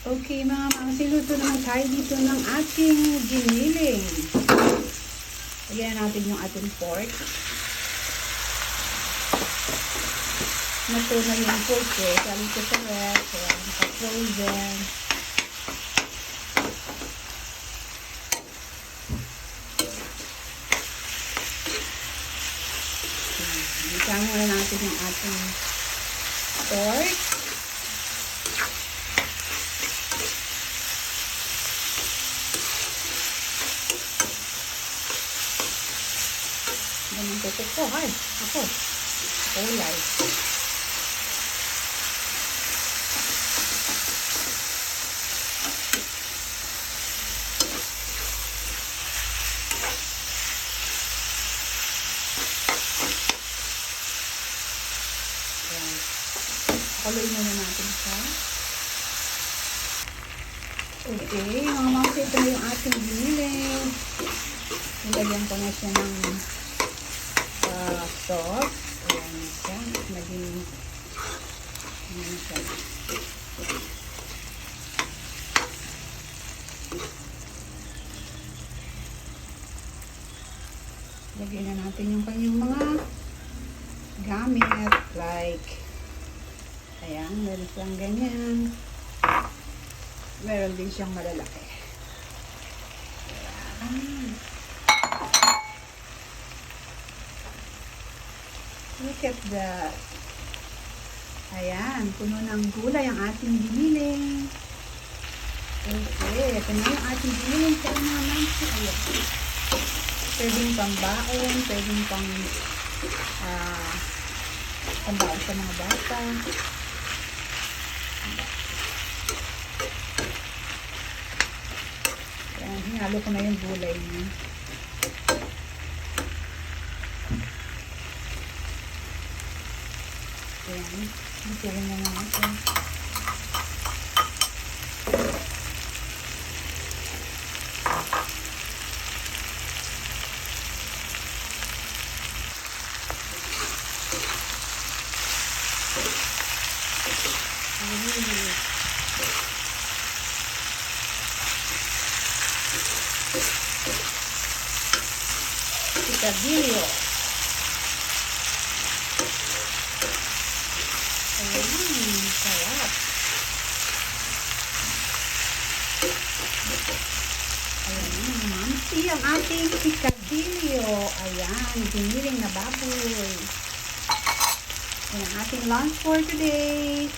Okay mga mams, luto naman tayo dito ng ating giniling. Lagyan natin yung ating pork. Nato na yung pork eh. Sabi ko sa ref, kaya naka-frozen. Isama na natin yung ating pork. Ganun ko. Ay, ako. Kulay. Haluin na natin siya. Okay, mga mams, ito na yung ating giniling. Nilagyan ko na siya ng sauce. Ayan siya. Naging siya. Lagyan na natin yung kanyang mga gamit. Like, ayan, meron siyang ganyan. Meron din siyang malalaki. Ayan. Look at that. Ayan, puno ng gulay ang ating giniling. Okay, ito na yung ating giniling. Kaya naman siya. Ayan. Pwedeng pang baon, pwedeng pang pambaon sa mga bata. Ayan, hinalo ko na yung gulay niya. Ayan, bitirin na natin. Picadillo. Sarap. Ayan, mamsi ang ating picadillo. Ayan, giniling na baboy. Ayan ang ating lunch for today.